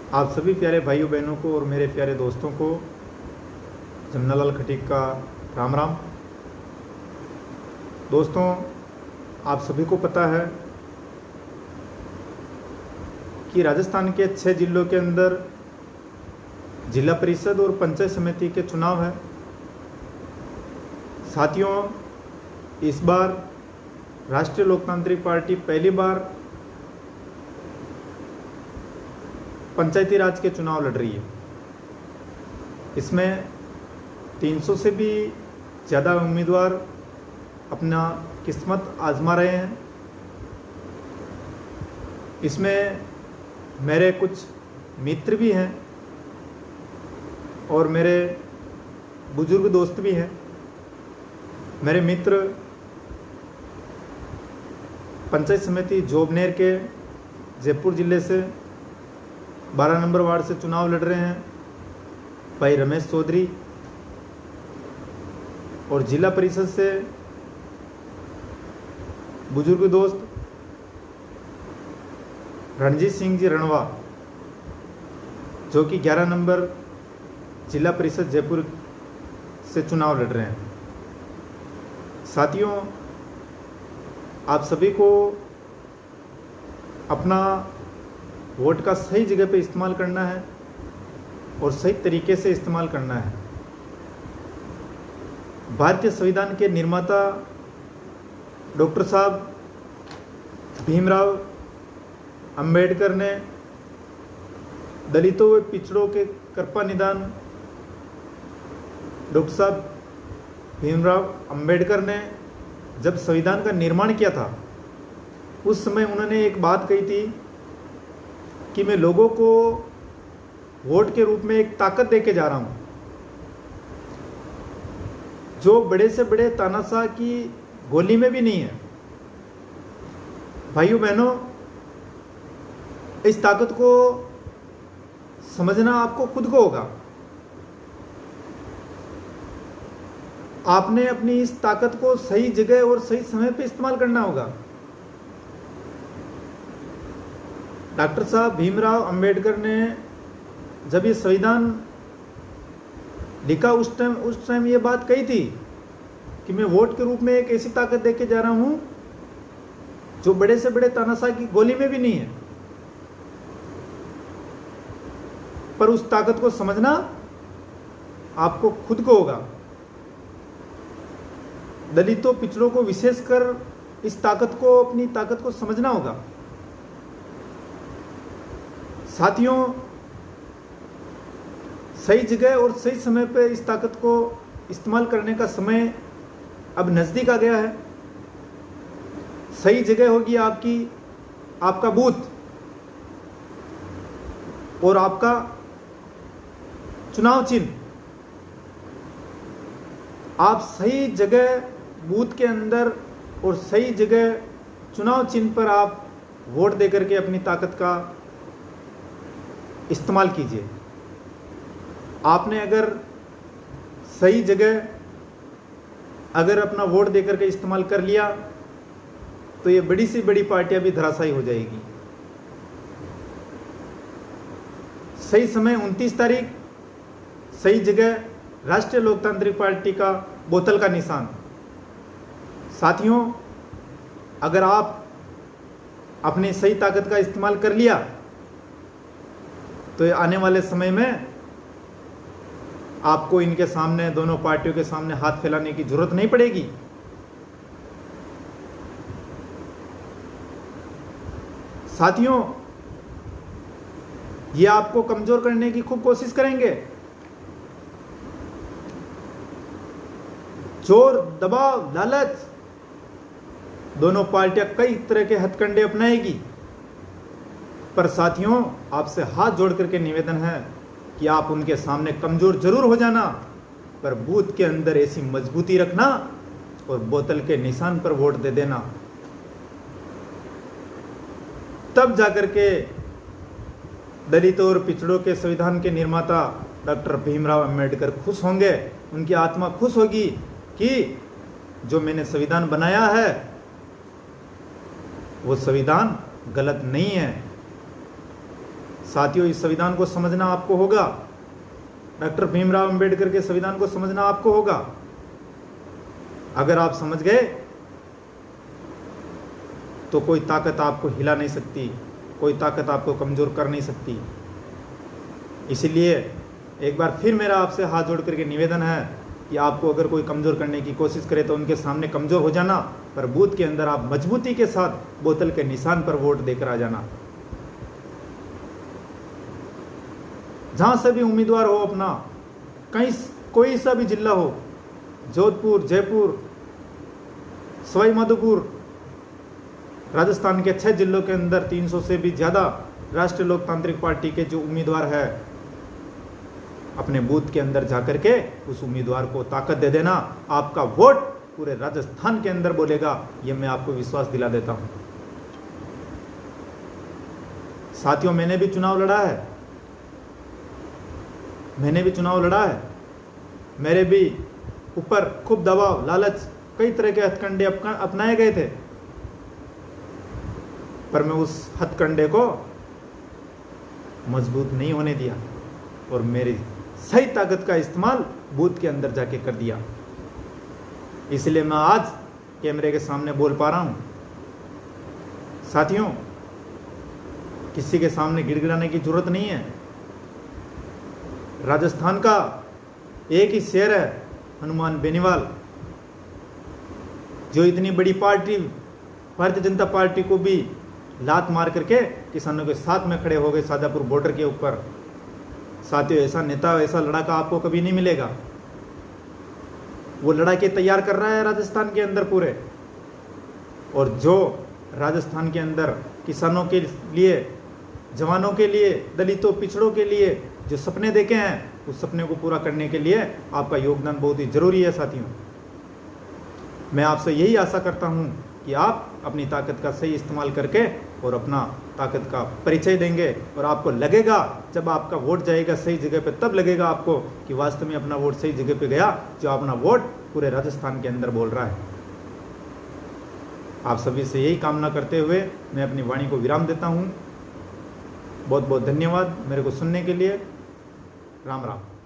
आप सभी प्यारे भाइयों बहनों को और मेरे प्यारे दोस्तों को जमनालाल खटीक का राम राम। दोस्तों, आप सभी को पता है कि राजस्थान के 6 जिलों के अंदर जिला परिषद और पंचायत समिति के चुनाव है। साथियों, इस बार राष्ट्रीय लोकतांत्रिक पार्टी पहली बार पंचायती राज के चुनाव लड़ रही है। इसमें 300 से भी ज़्यादा उम्मीदवार अपना किस्मत आजमा रहे हैं। इसमें मेरे कुछ मित्र भी हैं और मेरे बुजुर्ग दोस्त भी हैं। मेरे मित्र पंचायत समिति जोबनेर के जयपुर ज़िले से 12 नंबर वार्ड से चुनाव लड़ रहे हैं, भाई रमेश चौधरी। और जिला परिषद से बुजुर्ग दोस्त रणजीत सिंह जी रणवा, जो कि 11 नंबर जिला परिषद जयपुर से चुनाव लड़ रहे हैं। साथियों, आप सभी को अपना वोट का सही जगह पे इस्तेमाल करना है और सही तरीके से इस्तेमाल करना है। भारतीय संविधान के निर्माता डॉक्टर साहब भीमराव अंबेडकर ने दलितों व पिछड़ों के कृपा निदान डॉक्टर साहब भीमराव अंबेडकर ने जब संविधान का निर्माण किया था, उस समय उन्होंने एक बात कही थी कि मैं लोगों को वोट के रूप में एक ताकत देके जा रहा हूं, जो बड़े से बड़े तानाशाह की गोली में भी नहीं है। भाइयों बहनों, इस ताकत को समझना आपको खुद को होगा। आपने अपनी इस ताकत को सही जगह और सही समय पे इस्तेमाल करना होगा। डॉक्टर साहब भीमराव अंबेडकर ने जब ये संविधान लिखा, उस टाइम ये बात कही थी कि मैं वोट के रूप में एक ऐसी ताकत देके जा रहा हूं जो बड़े से बड़े तानाशाह की गोली में भी नहीं है। पर उस ताकत को समझना आपको खुद को होगा। दलितों पिछड़ों को विशेषकर इस ताकत को, अपनी ताकत को समझना होगा। साथियों, सही जगह और सही समय पर इस ताकत को इस्तेमाल करने का समय अब नज़दीक आ गया है। सही जगह होगी आपका बूथ और आपका चुनाव चिन्ह। आप सही जगह बूथ के अंदर और सही जगह चुनाव चिन्ह पर आप वोट देकर के अपनी ताकत का इस्तेमाल कीजिए। आपने अगर सही जगह अगर अपना वोट देकर के इस्तेमाल कर लिया तो ये बड़ी से बड़ी पार्टियां भी धराशायी हो जाएगी। सही समय 29 तारीख, सही जगह, राष्ट्रीय लोकतांत्रिक पार्टी का बोतल का निशान। साथियों, अगर आप अपनी सही ताकत का इस्तेमाल कर लिया तो आने वाले समय में आपको इनके सामने, दोनों पार्टियों के सामने हाथ फैलाने की जरूरत नहीं पड़ेगी। साथियों, ये आपको कमजोर करने की खूब कोशिश करेंगे। जोर, दबाव, लालच, दोनों पार्टियां कई तरह के हथकंडे अपनाएगी। पर साथियों, आपसे हाथ जोड़ करके निवेदन है कि आप उनके सामने कमजोर जरूर हो जाना, पर बूथ के अंदर ऐसी मजबूती रखना और बोतल के निशान पर वोट दे देना। तब जाकर के दलितों और पिछड़ों के संविधान के निर्माता डॉक्टर भीमराव अंबेडकर खुश होंगे। उनकी आत्मा खुश होगी कि जो मैंने संविधान बनाया है वो संविधान गलत नहीं है। साथियों, इस संविधान को समझना आपको होगा। डॉक्टर भीमराव अंबेडकर के संविधान को समझना आपको होगा। अगर आप समझ गए तो कोई ताकत आपको हिला नहीं सकती, कोई ताकत आपको कमज़ोर कर नहीं सकती। इसीलिए एक बार फिर मेरा आपसे हाथ जोड़ करके निवेदन है कि आपको अगर कोई कमज़ोर करने की कोशिश करे तो उनके सामने कमज़ोर हो जाना, पर बूथ के अंदर आप मजबूती के साथ बोतल के निशान पर वोट देकर आ जाना। जहाँ से भी उम्मीदवार हो अपना, कहीं कोई सा भी जिला हो, जोधपुर, जयपुर, सवाई माधोपुर, राजस्थान के 6 जिलों के अंदर 300 से भी ज़्यादा राष्ट्रीय लोकतांत्रिक पार्टी के जो उम्मीदवार है, अपने बूथ के अंदर जाकर के उस उम्मीदवार को ताकत दे देना। आपका वोट पूरे राजस्थान के अंदर बोलेगा, ये मैं आपको विश्वास दिला देता हूं। साथियों, मैंने भी चुनाव लड़ा है, मेरे भी ऊपर खूब दबाव, लालच, कई तरह के हथकंडे अपनाए गए थे, पर मैं उस हथकंडे को मजबूत नहीं होने दिया और मेरी सही ताकत का इस्तेमाल बूथ के अंदर जाके कर दिया। इसलिए मैं आज कैमरे के सामने बोल पा रहा हूं। साथियों, किसी के सामने गिड़गिड़ाने की जरूरत नहीं है। राजस्थान का एक ही शेर है, हनुमान बेनीवाल, जो इतनी बड़ी पार्टी भारतीय जनता पार्टी को भी लात मार करके किसानों के साथ में खड़े हो गए शाजापुर बॉर्डर के ऊपर। साथियों, ऐसा नेता, ऐसा लड़ाका आपको कभी नहीं मिलेगा। वो लड़ाके तैयार कर रहा है राजस्थान के अंदर पूरे, और जो राजस्थान के अंदर किसानों के लिए, जवानों के लिए, दलितों, पिछड़ों के लिए जो सपने देखे हैं, उस सपने को पूरा करने के लिए आपका योगदान बहुत ही जरूरी है। साथियों, मैं आपसे यही आशा करता हूं कि आप अपनी ताकत का सही इस्तेमाल करके और अपना ताकत का परिचय देंगे, और आपको लगेगा जब आपका वोट जाएगा सही जगह पे, तब लगेगा आपको कि वास्तव में अपना वोट सही जगह पे गया, जो अपना वोट पूरे राजस्थान के अंदर बोल रहा है। आप सभी से यही कामना करते हुए मैं अपनी वाणी को विराम देता हूँ। बहुत बहुत धन्यवाद मेरे को सुनने के लिए। राम राम।